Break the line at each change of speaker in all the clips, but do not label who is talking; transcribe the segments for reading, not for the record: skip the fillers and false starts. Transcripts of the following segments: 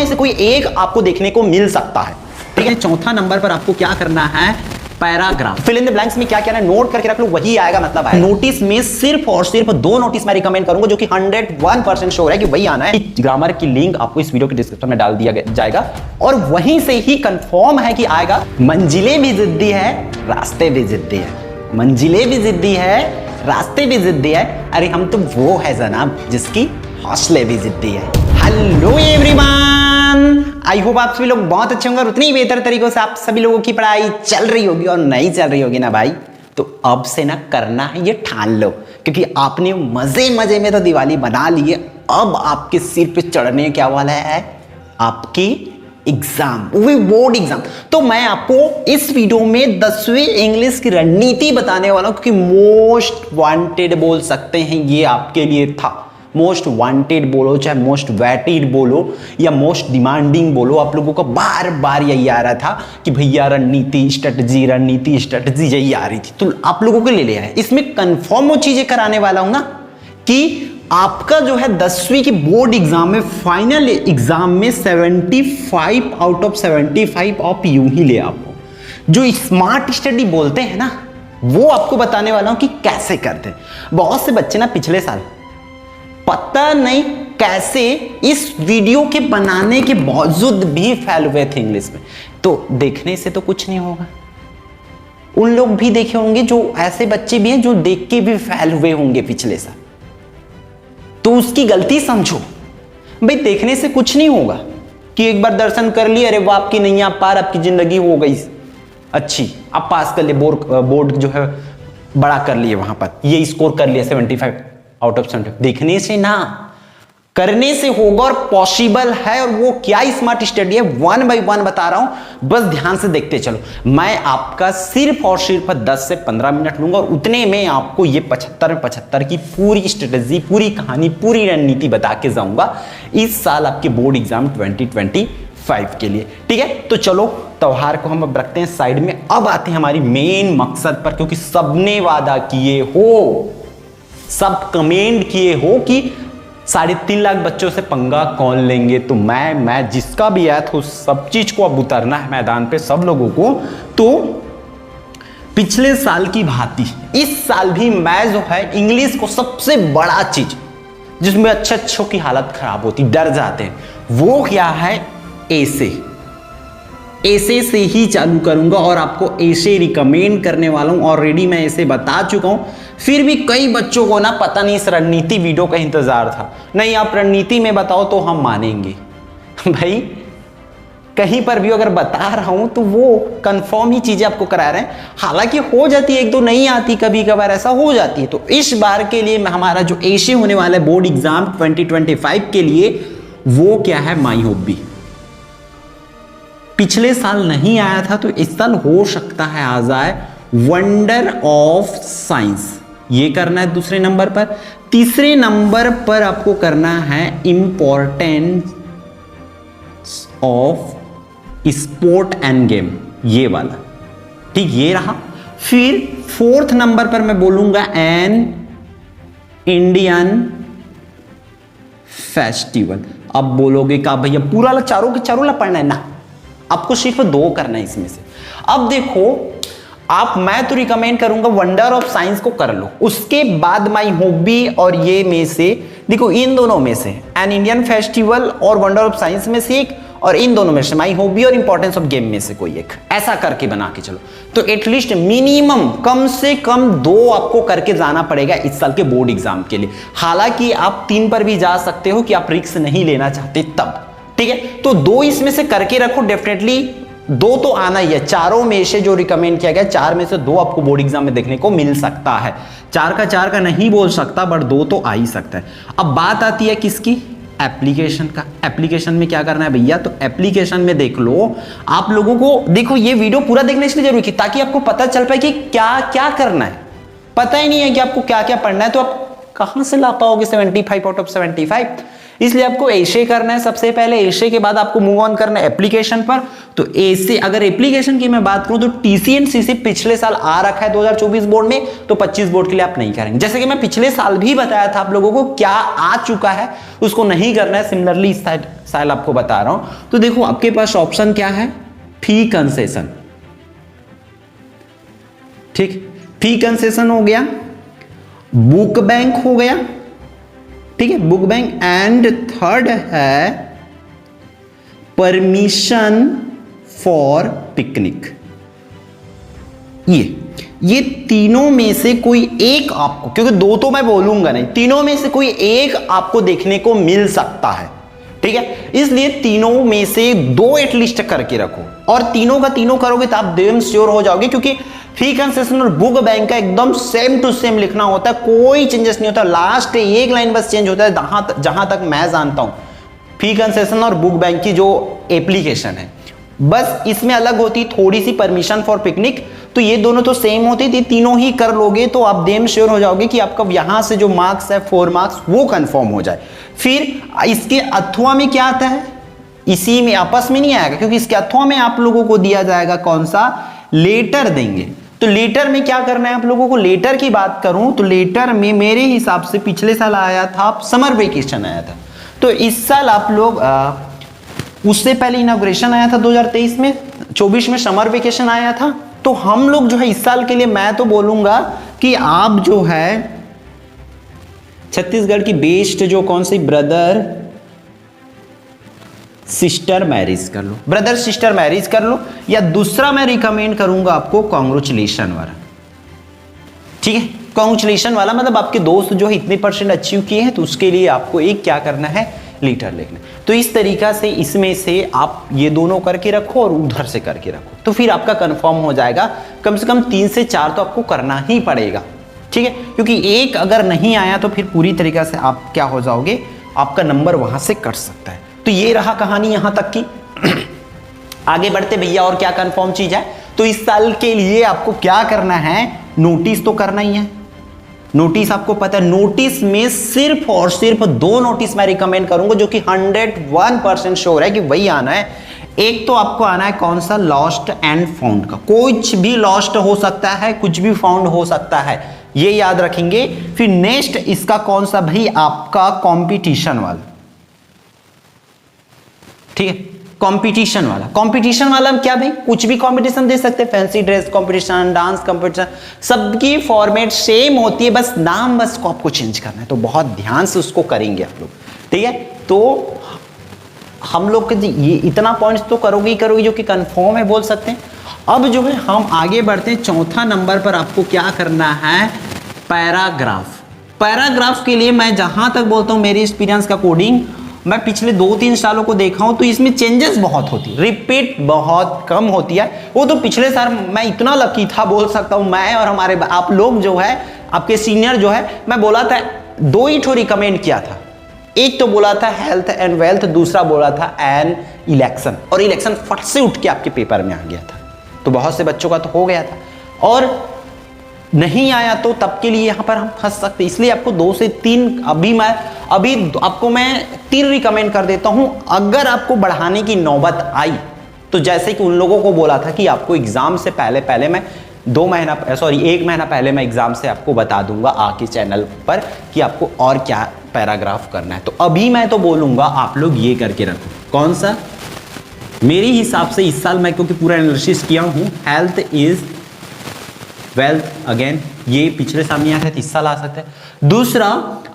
में से कोई एक आपको देखने को मिल सकता है। ठीक है, चौथा नंबर पर आपको क्या करना है, paragraph. Fill in the blanks में क्या क्या है नोट करके रख लो, वही आएगा मतलब आएगा। नोटिस में सिर्फ और सिर्फ 2 नोटिस मैं रिकमेंड करूंगा जो कि 101% श्योर है कि वही आना है। ग्रामर की लिंक आपको इस वीडियो के डिस्क्रिप्शन में डाल दिया जाएगा और वहीं से ही कंफर्म है कि आएगा। मंजिलें भी जिद्दी है, रास्ते भी जिद्दी है। मंजिलें भी जिद्दी है, रास्ते भी जिद्दी है। अरे हम तो वो है जनाब जिसकी हौसले भी जिद्दी है। हेलो एवरीवन, आई होप आप सभी लोग बहुत अच्छे होंगे और उतनी ही बेहतर तरीकों से आप सभी लोगों की पढ़ाई चल रही होगी और नहीं चल रही होगी ना भाई, तो अब से ना करना है ये ठान लो, क्योंकि आपने मजे मजे में तो दिवाली बना ली है। अब आपके सिर पे चढ़ने क्या वाला है, आपकी एग्जाम, वो भी बोर्ड एग्जाम। तो मैं आपको इस वीडियो में 10वीं इंग्लिश की रणनीति बताने वाला हूं, क्योंकि मोस्ट वांटेड बोल सकते हैं ये आपके लिए था। मोस्ट वांटेड बोलो, चाहे मोस्ट वेटेड बोलो या मोस्ट डिमांडिंग बोलो, आप लोगों को बार बार यही आ रहा था कि भैया रणनीति स्ट्रेटजी यही आ रही थी, तो आप लोगों के ले आए। इसमें कंफर्म वो चीजें कराने वाला हूं ना कि आपका जो है 10वीं की बोर्ड एग्जाम में, फाइनल एग्जाम में 75 आउट ऑफ 75 आप यूं ही ले आपको। जो स्मार्ट स्टडी बोलते हैं ना, वो आपको बताने वाला हूं कि कैसे करते हैं। बहुत से बच्चे ना पिछले साल पता नहीं कैसे इस वीडियो के बनाने के बावजूद भी फेल हुए थे इंग्लिश में। तो देखने से तो कुछ नहीं होगा, उन लोग भी देखे होंगे, जो ऐसे बच्चे भी हैं जो देख के भी फेल हुए होंगे पिछले साल, तो उसकी गलती समझो भाई। देखने से कुछ नहीं होगा कि एक बार दर्शन कर लिए, अरे वो आपकी नैया पार, आपकी जिंदगी हो गई अच्छी, आप पास कर लिए, बोर्ड जो है बड़ा कर लिए, वहां पर ये स्कोर कर लिया 75 आउट ऑफ 70। देखने से ना, करने से होगा और पॉसिबल है। और वो क्या स्मार्ट स्टडी है, 1 बाय 1 बता रहा हूं, बस ध्यान से देखते चलो। मैं आपका सिर्फ और सिर्फ 10 से 15 मिनट लूंगा और उतने में आपको ये 75 की पूरी स्ट्रेटजी, पूरी कहानी, पूरी रणनीति बता के जाऊंगा इस साल आपके बोर्ड एग्जाम 2025 के लिए। ठीक है, तो चलो त्योहार को हम अब रखते हैं साइड में, अब आते हैं हमारी मेन मकसद पर, क्योंकि सबने वादा किए हो, सब कमेंट किए हो कि 3.5 लाख बच्चों से पंगा कौन लेंगे। तो मैं जिसका भी आया था उस सब चीज को अब उतरना है मैदान पे सब लोगों को। तो पिछले साल की भांति इस साल भी मैं जो है इंग्लिश को सबसे बड़ा चीज जिसमें अच्छों की हालत खराब होती, डर जाते हैं, वो क्या है, ऐसे से ही चालू करूंगा और आपको ऐसे रिकमेंड करने वाला हूं। ऑलरेडी मैं ऐसे बता चुका हूं, फिर भी कई बच्चों को ना पता नहीं इस रणनीति वीडियो का इंतजार था। नहीं, आप रणनीति में बताओ तो हम मानेंगे भाई। कहीं पर भी अगर बता रहा हूं तो वो कंफर्म ही चीजें आपको करा रहे हैं। हालांकि हो जाती है, एक दो नहीं आती, कभी कभार ऐसा हो जाती है। तो इस बार के लिए हमारा जो ऐसे होने वाला है बोर्ड एग्जाम 2025 के लिए, वो क्या है, माई हॉबी। पिछले साल नहीं आया था तो इस साल हो सकता है आ जाए। वंडर ऑफ साइंस, ये करना है दूसरे नंबर पर। तीसरे नंबर पर आपको करना है importance of sport end game, ये वाला। ठीक, ये रहा। फिर 4th नंबर पर मैं बोलूंगा एन इंडियन फेस्टिवल। अब बोलोगे का भैया पूरा चारों के चारों ला पढ़ना है ना, आपको सिर्फ 2 करना है इसमें से। अब देखो आप, मैं तो रिकमेंड करूंगा वंडर ऑफ साइंस को कर लो, उसके बाद माई हॉबी और ये में से देखो, इन दोनों में से एन इंडियन फेस्टिवल और वंडर ऑफ साइंस में से एक, और इन दोनों में से माई हॉबी और इंपॉर्टेंस ऑफ गेम में से कोई एक, ऐसा करके बना के चलो। तो एटलीस्ट मिनिमम कम से कम 2 आपको करके जाना पड़ेगा इस साल के बोर्ड एग्जाम के लिए। हालांकि आप 3 पर भी जा सकते हो कि आप रिस्क नहीं लेना चाहते तब। ठीक है, तो 2 इसमें से करके रखो, डेफिनेटली 2 तो आना ही है। चारों में से जो रिकमेंड किया गया, 4 में से 2 आपको बोर्ड एग्जाम में देखने को मिल सकता है। 4 का नहीं बोल सकता, बट 2 तो आ ही सकता है। अब बात आती है किसकी, एप्लीकेशन का। एप्लीकेशन में क्या करना है भैया, तो एप्लीकेशन में देख लो, आप लोगों को देखो ये वीडियो पूरा देखने इसलिए जरूरी है ताकि आपको पता चल पाए कि क्या क्या करना है। पता ही नहीं है कि आपको क्या क्या पढ़ना है, तो आप कहां से ला पाओगे 75 आउट ऑफ 75। इसलिए आपको ऐसे करना है सबसे पहले, ऐसे के बाद आपको मूव ऑन करना है एप्लीकेशन पर। तो ऐसे अगर एप्लीकेशन की मैं बात करूं तो टीसी एंड सीसी पिछले साल आ रखा है 2024 बोर्ड में, तो 25 बोर्ड के लिए आप नहीं करेंगे। जैसे कि मैं पिछले साल भी बताया था आप लोगों को, क्या आ चुका है उसको नहीं करना है। सिमिलरली इस साल आपको बता रहा हूं। तो देखो आपके पास ऑप्शन क्या है, फी कंसेशन, ठीक, फी कंसेशन हो गया, बुक बैंक हो गया, ठीक है, बुक बैंक, एंड थर्ड है परमिशन फॉर पिकनिक। ये तीनों में से कोई एक आपको, क्योंकि दो तो मैं बोलूंगा नहीं, तीनों में से कोई एक आपको देखने को मिल सकता है, ठीक है। इसलिए तीनों में से दो एटलीस्ट करके रखो, और तीनों का तीनों करोगे तो आप देम श्योर हो जाओगे, क्योंकि फी कंसेशन और बुक बैंक का एकदम सेम टू सेम लिखना होता है, कोई चेंजेस नहीं होता, लास्ट एक लाइन बस चेंज होता है। जहां तक मैं जानता हूं फी कंसेशन और बुक बैंक की जो एप्लीकेशन है, बस इसमें अलग होती थोड़ी सी परमिशन फॉर पिकनिक। तो ये दोनों तो सेम होती थी, तीनों ही कर लोगे तो आप देम श्योर हो जाओगे कि आपका यहां से जो मार्क्स है 4 मार्क्स वो कंफर्म हो जाए। फिर इसके अथवा में क्या आता है, इसी में आपस में नहीं आएगा, क्योंकि इसके अथवा में आप लोगों को दिया जाएगा कौन सा, लेटर देंगे। तो लेटर में क्या करना है आप लोगों को, लेटर की बात करूं तो लेटर में मेरे हिसाब से पिछले साल आया था समर वेकेशन आया था, तो इस साल आप लोग उससे पहले इनॉग्रेशन आया था 2023 में, 24 में समर वेकेशन आया था। तो हम लोग जो है इस साल के लिए मैं तो बोलूंगा कि आप जो है छत्तीसगढ़ की बेस्ट जो कौन सी ब्रदर सिस्टर मैरिज कर लो, ब्रदर सिस्टर मैरिज कर लो, या दूसरा मैं रिकमेंड करूंगा आपको कांग्रेचुलेशन वाला, ठीक है। कांग्रेचुलेशन वाला मतलब आपके दोस्त जो है इतने परसेंट अचीव किए हैं, तो उसके लिए आपको एक क्या करना है, लेटर लिखना। तो इस तरीका से इसमें से आप ये दोनों करके रखो और उधर से करके रखो, तो फिर आपका कंफर्म हो जाएगा। कम से कम 3 से 4 तो आपको करना ही पड़ेगा, ठीक है, क्योंकि एक अगर नहीं आया तो फिर पूरी तरीका से आप क्या हो जाओगे, आपका नंबर वहां से कट सकता है। तो ये रहा कहानी यहां तक की। आगे बढ़ते भैया, और क्या कंफर्म चीज है। तो इस साल के लिए आपको क्या करना है, नोटिस तो करना ही है। नोटिस आपको पता है, नोटिस में सिर्फ और सिर्फ 2 नोटिस मैं रिकमेंड करूंगा जो कि 101% श्योर है कि वही आना है। एक तो आपको आना है कौन सा, लॉस्ट एंड फाउंड का, कुछ भी लॉस्ट हो सकता है, कुछ भी फाउंड हो सकता है, ये याद रखेंगे। फिर नेक्स्ट इसका कौन सा भाई, आपका कंपटीशन वाला, ठीक है, कंपटीशन वाला। कंपटीशन वाला क्या भाई, कुछ भी कंपटीशन दे सकते हैं, fancy dress competition, dance competition, सबकी फॉर्मेट सेम होती है, बस नाम बस को आपको चेंज करना है। तो बहुत ध्यान से उसको करेंगे आप लोग, ठीक है। तो हम लोग के ये इतना पॉइंट्स तो करोगे ही करोगे जो कि कंफर्म है, बोल सकते हैं। अब जो है हम आगे बढ़ते हैं, चौथा नंबर पर आपको क्या करना है, पैराग्राफ। पैराग्राफ के लिए मैं जहां तक बोलता हूं मेरी एक्सपीरियंस का कोडिंग, मैं पिछले 2-3 सालों को देखा हूं तो इसमें चेंजेस बहुत होती है, रिपीट बहुत कम होती है। वो तो पिछले साल मैं इतना लकी था, बोल सकता हूं मैं और हमारे आप लोग जो है, आपके सीनियर जो है, मैं बोला था 2 ही ठो रिकमेंड किया था। एक तो बोला था हेल्थ एंड वेल्थ, दूसरा बोला था एन इलेक्शन, और इलेक्शन फट से उठ के आपके पेपर में आ गया था। तो बहुत से बच्चों का तो हो गया था, और नहीं आया तो तब के लिए यहां पर हम फंस सकते। इसलिए आपको 2 से 3, अभी आपको मैं 3 रिकमेंड कर देता हूं। अगर आपको बढ़ाने की नौबत आई तो जैसे कि उन लोगों को बोला था कि आपको एग्जाम से पहले मैं 1 महीना पहले मैं एग्जाम से आपको बता दूंगा आके चैनल पर कि आपको और क्या पैराग्राफ करना है। तो अभी मैं तो बोलूंगा आप लोग ये करके रखो, कौन सा, मेरे हिसाब से इस साल मैं क्योंकि पूरा एनालिसिस किया हूं, हेल्थ इज वेल्थ, अगेन ये पिछले साल नहीं आया था, इस साल आ सकता है। दूसरा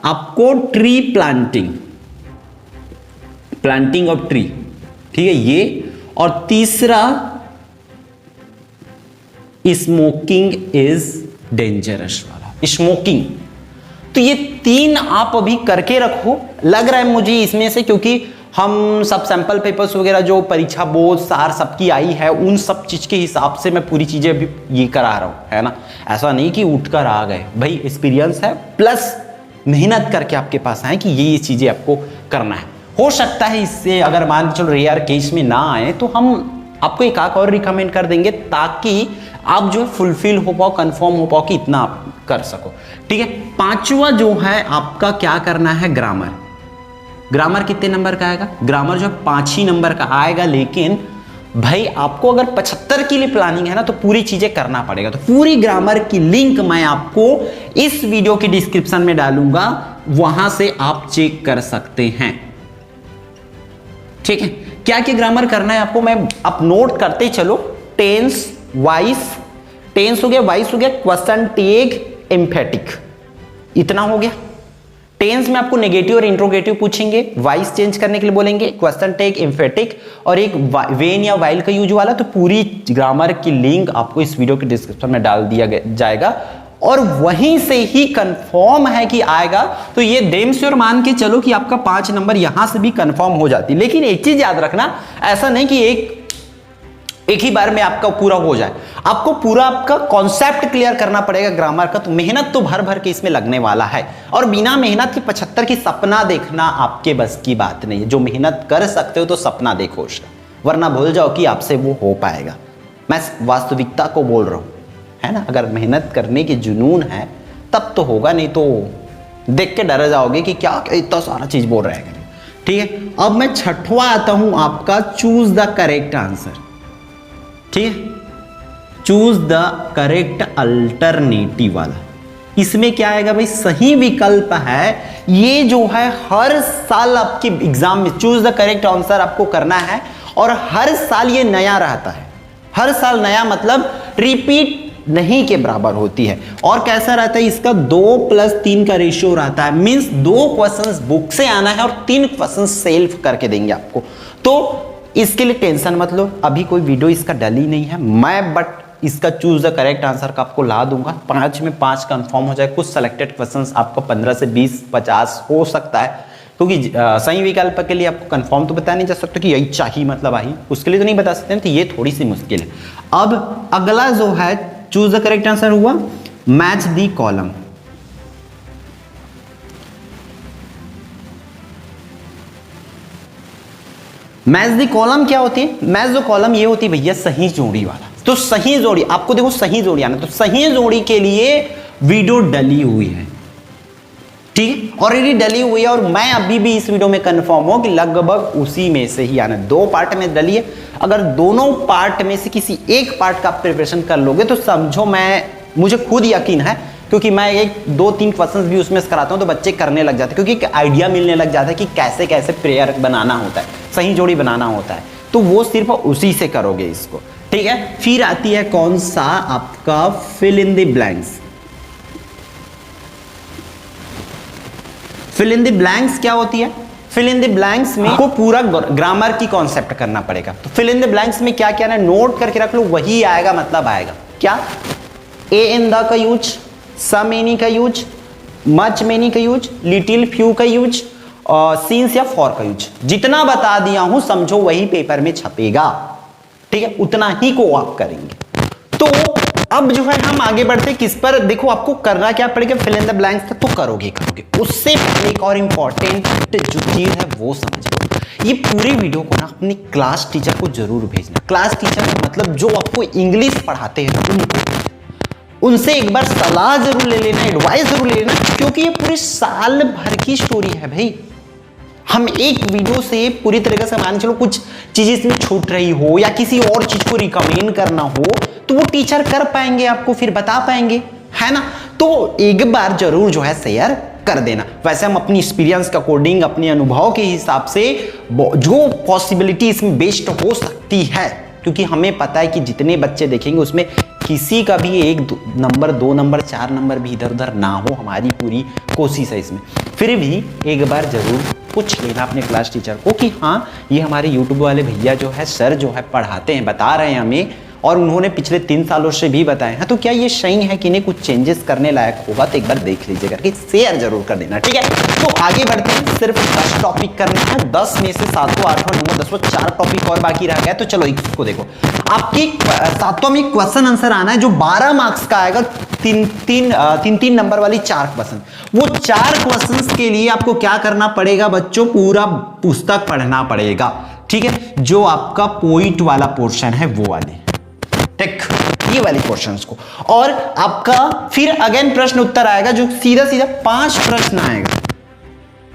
आपको ट्री प्लांटिंग ऑफ ट्री, ठीक है ये। और तीसरा स्मोकिंग इज डेंजरस वाला, स्मोकिंग। तो ये 3 आप अभी करके रखो, लग रहा है मुझे इसमें से, क्योंकि हम सब सैंपल पेपर्स वगैरह जो परीक्षा बोर्ड सार सबकी आई है, उन सब चीज के हिसाब से मैं पूरी चीजें अभी ये करा रहा हूं, है ना। ऐसा नहीं कि उठकर आ गए भाई, एक्सपीरियंस है प्लस मेहनत करके आपके पास आए कि ये चीजें आपको करना है। हो सकता है इससे अगर मान के चलो रेयर केस में ना आए तो हम आपको एक आध और रिकमेंड कर देंगे, ताकि आप जो है फुलफिल हो पाओ, कंफर्म हो पाओ कि इतना आप कर सको, ठीक है। 5वां जो है आपका क्या करना है, ग्रामर। ग्रामर कितने नंबर का आएगा? ग्रामर जो 5 ही नंबर का आएगा, लेकिन भाई आपको अगर 75 के लिए प्लानिंग है ना तो पूरी चीजें करना पड़ेगा। तो पूरी ग्रामर की लिंक मैं आपको इस वीडियो की डिस्क्रिप्शन में डालूंगा, वहां से आप चेक कर सकते हैं। ठीक है, क्या क्या ग्रामर करना है आपको, मैं आप नोट करते चलो। टेंस, वॉइस, टेंस हो गया, वॉइस हो गया, क्वेश्चन टैग, एम्फेटिक, इतना हो गया। टेंस में आपको नेगेटिव और इंट्रोगेटिव पूछेंगे, वॉइस चेंज करने के लिए बोलेंगे, क्वेश्चन टैग, एम्फेटिक और एक वेन या वाइल का यूज वाला। तो पूरी ग्रामर की लिंक आपको इस वीडियो के डिस्क्रिप्शन में डाल दिया जाएगा और वहीं से ही कंफर्म है कि आएगा। तो ये डेम श्योर मान के चलो कि आपका 5 नंबर यहां से भी कंफर्म हो जाती है। लेकिन एक चीज याद रखना, ऐसा नहीं कि एक ही बार में आपका पूरा हो जाए, आपको पूरा आपका कॉन्सेप्ट क्लियर करना पड़ेगा ग्रामर का। तो मेहनत तो भर भर के इसमें लगने वाला है, और बिना मेहनत के 75 की सपना देखना आपके बस की बात नहीं है। जो मेहनत कर सकते हो तो सपना देखो, वरना भूल जाओ कि आपसे वो हो पाएगा। मैं वास्तविकता को बोल रहा हूं, है ना। अगर मेहनत करने की जुनून है तब तो होगा, नहीं तो देख के डर जाओगे कि क्या इतना सारा चीज बोल रहे हैं। ठीक है, अब मैं छठवां आता हूं आपका, चूज द करेक्ट आंसर। ठीक है, चूज द करेक्ट अल्टरनेटिव वाला। इसमें क्या आएगा भाई, सही विकल्प है। ये जो है हर साल आपके एग्जाम में चूज द करेक्ट आंसर आपको करना है, और हर साल ये नया रहता है। हर साल नया मतलब रिपीट नहीं के बराबर होती है। और कैसा रहता है इसका, 2+3 का रेशियो रहता है। मींस 2 क्वेश्चंस बुक से आना है और 3 क्वेश्चन सेल्फ करके देंगे आपको। तो इसके लिए टेंशन मत लो, अभी कोई वीडियो इसका डली नहीं है मैं, बट इसका चूज द करेक्ट आंसर का आपको ला दूंगा। 5 में 5 कंफर्म हो जाए। कुछ सेलेक्टेड क्वेश्चंस आपको 15 से 20, 50 हो सकता है, क्योंकि सही विकल्प के लिए आपको कंफर्म तो बता नहीं जा सकता कि यही चाहिए मतलब आई, उसके लिए तो नहीं बता सकते, तो ये थोड़ी सी मुश्किल है। अब अगला जो है चूज द करेक्ट आंसर हुआ, match the column. Match the column क्या होती है? मैच द कॉलम ये होती है भैया सही जोड़ी वाला। तो सही जोड़ी आपको देखो, सही जोड़ी आना, तो सही जोड़ी के लिए वीडियो डली हुई है। ठीक है, ऑलरेडी डली हुई है, और मैं अभी भी इस वीडियो में कंफर्म हूं कि लगभग उसी में से ही आना। 2 पार्ट में डली है, अगर दोनों पार्ट में से किसी एक पार्ट का आप प्रिपरेशन कर लोगे तो समझो, मुझे खुद यकीन है, क्योंकि मैं 1-2-3 क्वेश्चंस भी उसमें कराता हूं तो बच्चे करने लग जाते हैं, क्योंकि आइडिया मिलने लग जाता है कि कैसे कैसे प्रेयर बनाना होता है, सही जोड़ी बनाना होता है। तो वो सिर्फ उसी से करोगे इसको। ठीक है, फिर आती है कौन सा आपका, fill in the blanks. Fill in the blanks क्या होती है? फिल इन द ब्लैंक्स में आपको पूरा ग्रामर की कॉन्सेप्ट करना पड़ेगा। तो फिल इन द ब्लैंक्स में क्या क्या है, नोट करके रख लो, वही आएगा मतलब आएगा क्या, ए इन द का यूज, सम एनी का यूज, मच मेनी का यूज, लिटिल फ्यू का यूज, सीन्स या फॉर का यूज। जितना बता दिया हूं समझो वही पेपर में छपेगा। ठीक है, उतना ही को आप करेंगे। तो अब जो है हम आगे बढ़ते किस पर, देखो आपको करना क्या पड़ेगा, फिल इन द ब्लैंक्स तो करोगे। उससे एक और इंपॉर्टेंट जो चीज है वो समझो। ये पूरे वीडियो को ना अपनी क्लास टीचर को जरूर भेजना। क्लास टीचर मतलब जो आपको इंग्लिश पढ़ाते हैं उनसे एक बार सलाह जरूर ले लेना, एडवाइस जरूर ले लेना, क्योंकि ये पूरे साल भर की स्टोरी है भाई। हम एक वीडियो से पूरी तरीके से मान चलो कुछ चीजें इसमें छूट रही हो या किसी और चीज को रिकमेंड करना हो तो वो टीचर कर पाएंगे, आपको फिर बता पाएंगे, है ना। तो एक बार जरूर जो है शेयर कर देना। वैसे हम अपनी एक्सपीरियंस के अकॉर्डिंग, अपने अनुभव के हिसाब से जो पॉसिबिलिटी इसमें बेस्ट हो सकती है, क्योंकि हमें पता है कि जितने बच्चे देखेंगे उसमें किसी का भी 1 नंबर 2 नंबर 4 नंबर भी इधर उधर ना हो, हमारी पूरी कोशिश है इसमें। फिर भी एक बार जरूर पूछ लेना अपने क्लास टीचर को कि हाँ ये हमारे यूट्यूब वाले भैया जो है, सर जो है पढ़ाते हैं, बता रहे हैं हमें, और उन्होंने पिछले 3 सालों से भी बताए हैं, तो क्या ये सही है कि नहीं, कुछ चेंजेस करने लायक होगा तो एक बार देख लीजिए करके शेयर जरूर कर देना। ठीक है, तो आगे बढ़ते हैं। सिर्फ 10 टॉपिक करने हैं, 10 में से 7वां 8वां 9वां 10वां 4 टॉपिक और बाकी रह गया। तो चलो इसको देखो, आपकी 7वां में क्वेश्चन आंसर आना है जो 12 मार्क्स का आएगा, 3 नंबर वाली 4 क्वेश्चन। वो 4 क्वेश्चन के लिए आपको क्या करना पड़ेगा बच्चों, पूरा पुस्तक पढ़ना पड़ेगा। ठीक है, जो आपका पॉइंट वाला पोर्शन है वो वाले, टेक ये वाले क्वेश्चंस को, और आपका फिर अगेन प्रश्न उत्तर आएगा जो सीधा सीधा 5 प्रश्न आएगा,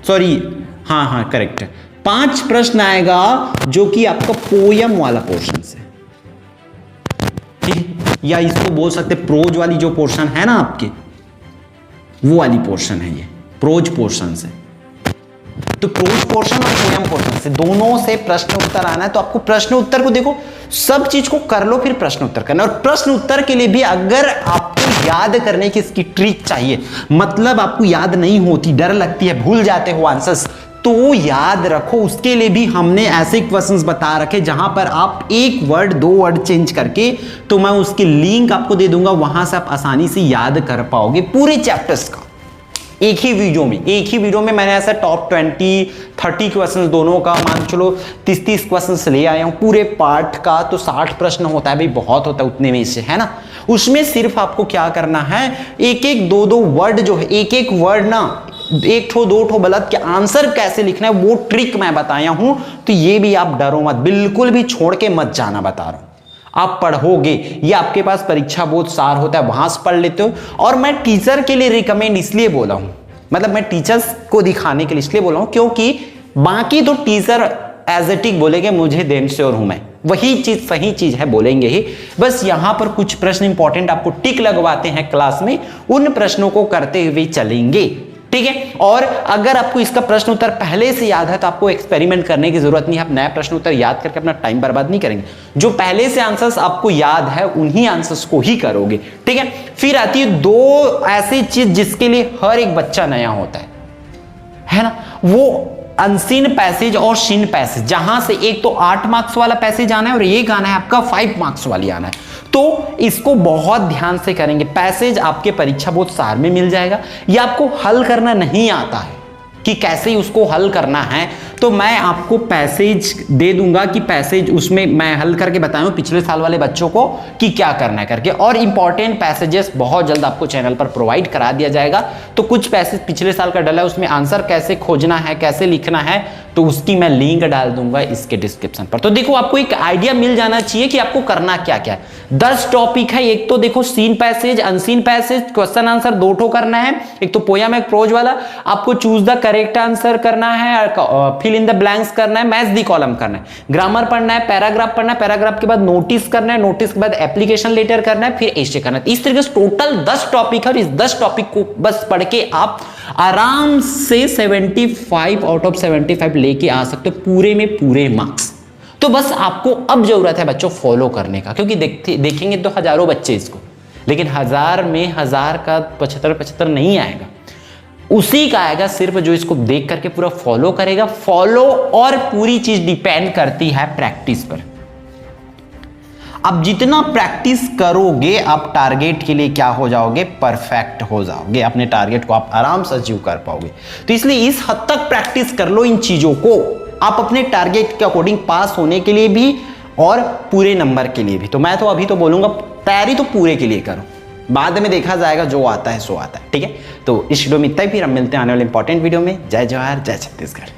सॉरी हाँ हाँ करेक्ट है। 5 प्रश्न आएगा जो कि आपका पोयम वाला पोर्शन से, ठीक है, या इसको बोल सकते प्रोज वाली जो पोर्शन है ना आपके, वो वाली पोर्शन है ये, प्रोज पोर्शन से। तो प्रोज पोर्शन और पोयम पोर्शन से दोनों से प्रश्न उत्तर आना है। तो आपको प्रश्न उत्तर को देखो, सब चीज को कर लो फिर प्रश्न उत्तर करना। और प्रश्न उत्तर के लिए भी अगर आपको याद करने की इसकी ट्रिक चाहिए, मतलब आपको याद नहीं होती, डर लगती है, भूल जाते हो आंसर्स, तो याद रखो, उसके लिए भी हमने ऐसे क्वेश्चंस बता रखे जहां पर आप एक वर्ड 2 वर्ड चेंज करके, तो मैं उसकी लिंक आपको दे दूंगा, वहां से आप आसानी से याद कर पाओगे पूरे चैप्टर्स का एक ही वीडियो में मैंने ऐसा टॉप 20-30 क्वेश्चंस दोनों का, मान चलो 30 क्वेश्चंस ले आया हूं पूरे पार्ट का। तो 60 प्रश्न होता है भाई, बहुत होता है उतने में से, है ना। उसमें सिर्फ आपको क्या करना है, एक 2 वर्ड जो है, एक वर्ड ना, 1 ठो 2 ठो गलत के आंसर कैसे लिखना है वो ट्रिक मैं बताया हूं। तो ये भी आप डरो मत, बिल्कुल भी छोड़ के मत जाना, बता रहा हूं। आप पढ़ोगे, ये आपके पास परीक्षा बोध सार होता है, वहां से पढ़ लेते हो। और मैं टीचर के लिए रिकमेंड इसलिए बोला हूं, मतलब मैं टीचर्स को दिखाने के लिए इसलिए बोला हूं, क्योंकि बाकी तो टीचर एज इट इज बोलेंगे मुझे देम श्योर हूं मैं, वही चीज सही चीज है बोलेंगे ही। बस यहां पर कुछ प्रश्न इंपॉर्टेंट आपको टिक लगवाते हैं क्लास में, उन प्रश्नों को करते हुए चलेंगे, ठीक है। और अगर आपको इसका प्रश्न उत्तर पहले से याद है तो आपको एक्सपेरिमेंट करने की जरूरत नहीं है, आप नया प्रश्न उत्तर याद करके अपना टाइम बर्बाद नहीं करेंगे। जो पहले से आंसर्स आपको याद है उन्हीं आंसर्स को ही करोगे, ठीक है। फिर आती है 2 ऐसी चीज जिसके लिए हर एक बच्चा नया होता है ना, वो अनसीन पैसेज और सीन पैसेज, जहां से एक तो 8 मार्क्स वाला पैसेज आना है और एक आना है आपका 5 मार्क्स वाली आना है। तो इसको बहुत ध्यान से करेंगे। पैसेज आपके परीक्षा बोध सार में मिल जाएगा, या आपको हल करना नहीं आता है कि कैसे उसको हल करना है, तो मैं आपको पैसेज दे दूंगा कि पैसेज उसमें मैं हल करके बताऊं पिछले साल वाले बच्चों को कि क्या करना है करके। और इंपॉर्टेंट पैसेजेस बहुत जल्द आपको चैनल पर प्रोवाइड करा दिया जाएगा। तो कुछ पैसेज पिछले साल का डला है, उसमें आंसर कैसे खोजना है, कैसे लिखना है, तो उसकी मैं लिंक डाल दूंगा इसके डिस्क्रिप्शन पर। तो देखो आपको एक आइडिया मिल जाना चाहिए कि आपको करना क्या क्या है। 10 टॉपिक है, एक तो देखो seen passage, unseen passage, question answer 2 ठो करना है, एक तो पोयम एक प्रोज वाला, आपको चूज द करेक्ट आंसर करना है, फिल इन द ब्लैंक्स करना है, मैच द कॉलम करना है, ग्रामर पढ़ना है, पैराग्राफ पढ़ना है, पैराग्राफ के बाद नोटिस करना है, नोटिस के बाद एप्लीकेशन लेटर करना है, फिर एसे करना है। इस तरीके से टोटल 10 टॉपिक है और इस 10 टॉपिक को बस पढ़ के आप आराम से 75 आउट ऑफ 75 लेके आ सकते हो, पूरे में पूरे मार्क्स। तो बस आपको अब जरूरत है बच्चों फॉलो करने का, क्योंकि देखेंगे तो हजारों बच्चे इसको, लेकिन 1000 में 1000 का 75 नहीं आएगा, उसी का आएगा सिर्फ जो इसको देख करके पूरा फॉलो करेगा। फॉलो और पूरी चीज डिपेंड करती है प्रैक्टिस पर। अब जितना प्रैक्टिस करोगे आप टारगेट के लिए क्या हो जाओगे, परफेक्ट हो जाओगे, अपने टारगेट को आप आराम से अचीव कर पाओगे। तो इसलिए इस हद तक प्रैक्टिस कर लो इन चीजों को, आप अपने टारगेट के अकॉर्डिंग पास होने के लिए भी और पूरे नंबर के लिए भी। तो मैं तो अभी तो बोलूंगा तैयारी तो पूरे के लिए करो, बाद में देखा जाएगा, जो आता है सो आता है, ठीक है। तो इस वीडियो में इतना ही, फिर हम मिलते हैं आने वाले इंपॉर्टेंट वीडियो में। जय जवाहर, जय छत्तीसगढ़।